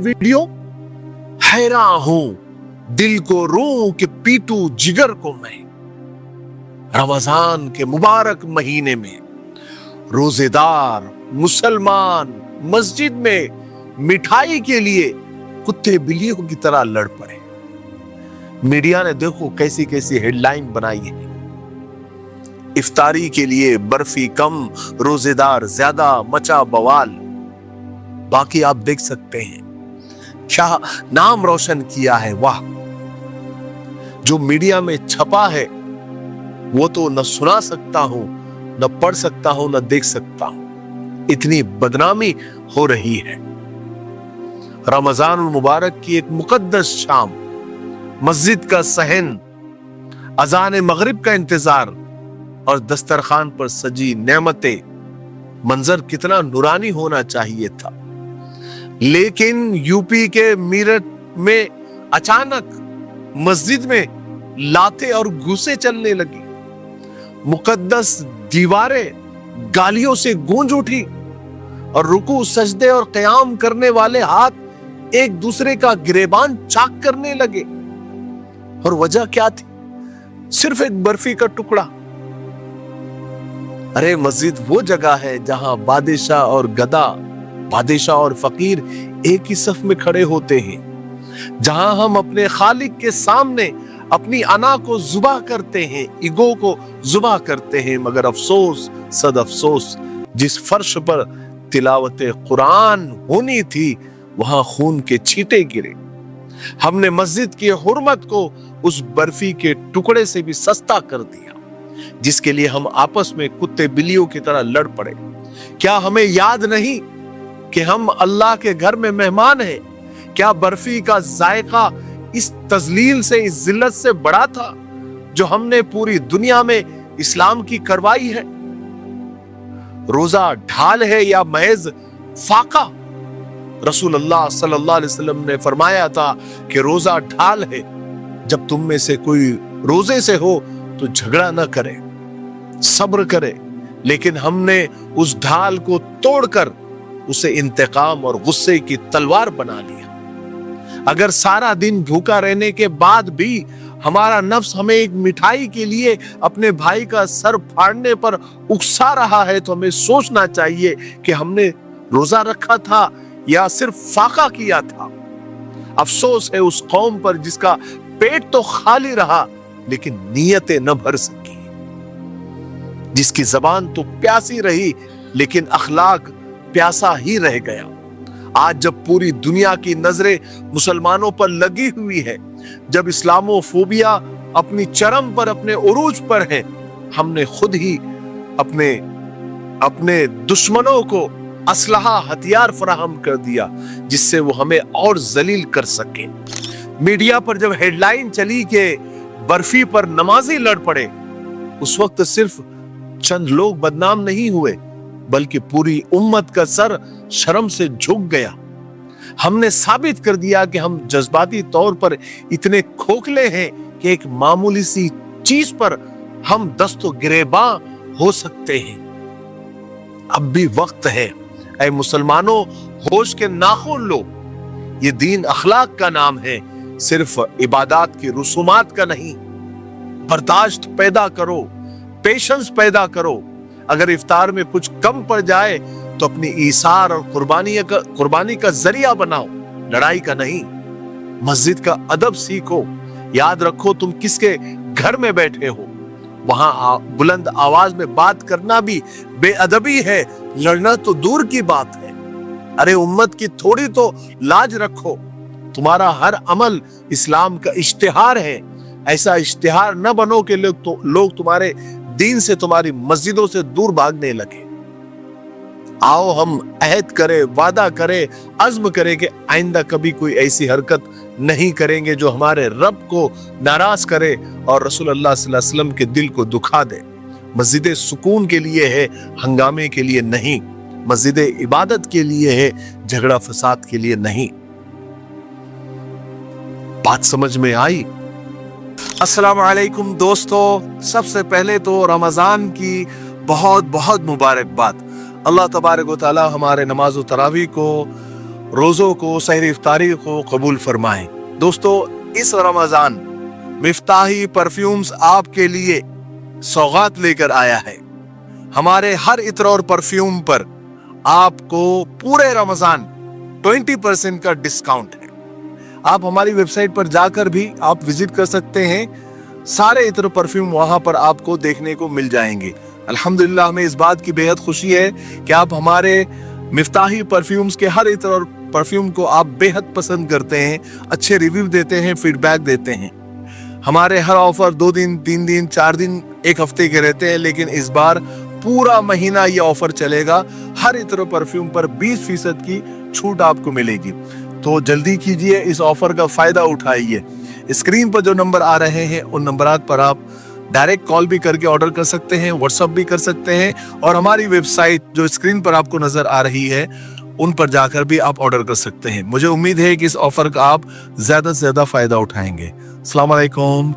Video? हैरान हूं, दिल को रूं कि पीटू जिगर को मैं। रमजान के मुबारक महीने में रोजेदार मुसलमान मस्जिद में मिठाई के लिए कुत्ते बिल्लियों की तरह लड़ पड़े। मीडिया ने देखो कैसी कैसी हेडलाइन बनाई है। इफ्तारी के लिए बर्फी कम, रोजेदार ज्यादा, मचा बवाल। बाकी आप देख सकते हैं क्या नाम रोशन किया है। वाह, जो मीडिया में छपा है वो तो न सुना सकता हूं, न पढ़ सकता हूं, न देख सकता हूं। इतनी बदनामी हो रही है। रमजान मुबारक की एक मुकद्दस शाम, मस्जिद का सहन, अजान मगरिब का इंतजार और दस्तरखान पर सजी नेमतें। मंजर कितना नूरानी होना चाहिए था। लेकिन यूपी के मीरठ में अचानक मस्जिद में लाते और घूसे चलने लगी। मुकद्दस दीवारें गालियों से गूंज उठी और रुकू, सजदे और क़याम करने वाले हाथ एक दूसरे का गिरेबान चाक करने लगे। और वजह क्या थी? सिर्फ एक बर्फी का टुकड़ा। अरे मस्जिद वो जगह है जहां बादशाह और गधा, बादशाह और फकीर एक ही सफ में खड़े होते हैं, जहां हम अपने खालिक के सामने अपनी अना को जुबा करते हैं, ईगो को जुबा करते हैं। मगर अफसोस, सद अफसोस, जिस फर्श पर तिलावत कुरान होनी थी वहां खून के छींटे गिरे। हमने मस्जिद की हुर्मत को उस बर्फी के टुकड़े से भी सस्ता कर दिया, जिसके लिए हम आपस में कुत्ते बिल्लियों की तरह लड़ पड़े। क्या हमें याद नहीं कि हम अल्लाह के घर में मेहमान हैं? क्या बर्फी का जायका इस तजलील से, इस जिल्लत से बड़ा था जो हमने पूरी दुनिया में इस्लाम की करवाई है? रोजा ढाल है या महज फाका? रसूलुल्लाह सल्लल्लाहु अलैहि वसल्लम ने फरमाया था कि रोजा ढाल है। जब तुम में से कोई रोजे से हो तो झगड़ा न करे, सब्र करे। लेकिन हमने उस ढाल को तोड़कर उसे इंतकाम और गुस्से की तलवार बना लिया। अगर सारा दिन भूखा रहने के बाद भी हमारा नफ्स हमें एक मिठाई के लिए अपने भाई का सर फाड़ने पर उकसा रहा है तो हमें सोचना चाहिए कि हमने रोजा रखा था या सिर्फ फाका किया था। अफसोस है उस कौम पर जिसका पेट तो खाली रहा लेकिन नीयतें न भर सकी, जिसकी जबान तो प्यासी रही लेकिन अखलाक प्यासा ही रह गया। आज जब पूरी दुनिया की नजरें मुसलमानों पर लगी हुई है, जब इस्लामोफोबिया अपनी चरम पर, अपने उरूज पर है, हमने खुद ही अपने दुश्मनों को असलहा, हथियार फराहम कर दिया जिससे वो हमें और जलील कर सके। मीडिया पर जब हेडलाइन चली कि बर्फी पर नमाजी लड़ पड़े, उस वक्त सिर्फ चंद लोग बदनाम नहीं हुए बल्कि पूरी उम्मत का सर शर्म से झुक गया। हमने साबित कर दिया कि हम जज्बाती तौर पर इतने खोखले हैं कि एक मामूली सी चीज पर हम दस्तो गिरेबां हो सकते हैं। अब भी वक्त है, ऐ मुसलमानों, होश के नाखून लो। ये दीन अखलाक का नाम है, सिर्फ इबादत की रसूमात का नहीं। बर्दाश्त पैदा करो, पेशेंस पैदा करो। अगर इफ्तार में कुछ कम पड़ जाए तो अपनी ईसार और कुर्बानी का जरिया बनाओ, लड़ाई का नहीं। मस्जिद का अदब सीखो। याद रखो तुम किसके घर में बैठे हो। वहां बुलंद आवाज में बात करना भी बेअदबी है, लड़ना तो दूर की बात है। अरे उम्मत की थोड़ी तो लाज रखो। तुम्हारा हर अमल इस्लाम का इश्तिहार है। ऐसा इश्तिहार न बनो कि लोग तुम्हारे दीन से, तुम्हारी मस्जिदों से दूर भागने लगे। आओ हम अहद करें, वादा करें, अज़्म करें कि आइंदा कभी कोई ऐसी हरकत नहीं करेंगे जो हमारे रब को नाराज करे और रसूलुल्लाह सल्लल्लाहु अलैहि वसल्लम के दिल को दुखा दे। मस्जिद सुकून के लिए है, हंगामे के लिए नहीं। मस्जिद इबादत के लिए है, झगड़ा फसाद के लिए नहीं। बात समझ में आई? अस्सलाम वालेकुम दोस्तों, सबसे पहले तो रमजान की बहुत बहुत मुबारकबाद। अल्लाह तबारक व तआला हमारे नमाज तरावी को रोज़ों को, सहर इफ्तारी को कबूल फरमाएं। दोस्तों, इस रमज़ान मिफ्ताही परफ्यूम्स आपके लिए सौगात लेकर आया है। हमारे हर इत्र और परफ्यूम पर आपको पूरे रमज़ान 20% का डिस्काउंट है। आप हमारी वेबसाइट पर जाकर भी आप विजिट कर सकते हैं। सारे इत्र परफ्यूम वहां पर आपको देखने को मिल जाएंगे। अल्हम्दुलिल्लाह, हमें इस बात की बेहद खुशी है कि आप हमारे मिफ्ताही परफ्यूम्स के हर इत्र और परफ्यूम को आप बेहद पसंद करते हैं, अच्छे रिव्यू देते हैं, फीडबैक देते हैं। हमारे हर ऑफर 2 दिन, 3 दिन, 4 दिन, 1 हफ्ते के रहते हैं, लेकिन इस बार पूरा महीना ये ऑफर चलेगा। हर इत्र परफ्यूम पर 20% की छूट आपको मिलेगी। तो जल्दी कीजिए, इस ऑफर का फायदा उठाइए। स्क्रीन पर जो नंबर आ रहे हैं उन नंबरात पर आप डायरेक्ट कॉल भी करके ऑर्डर कर सकते हैं, व्हाट्सएप भी कर सकते हैं, और हमारी वेबसाइट जो स्क्रीन पर आपको नजर आ रही है उन पर जाकर भी आप ऑर्डर कर सकते हैं। मुझे उम्मीद है कि इस ऑफर का आप ज्यादा से ज्यादा फायदा उठाएंगे। अस्सलाम वालेकुम।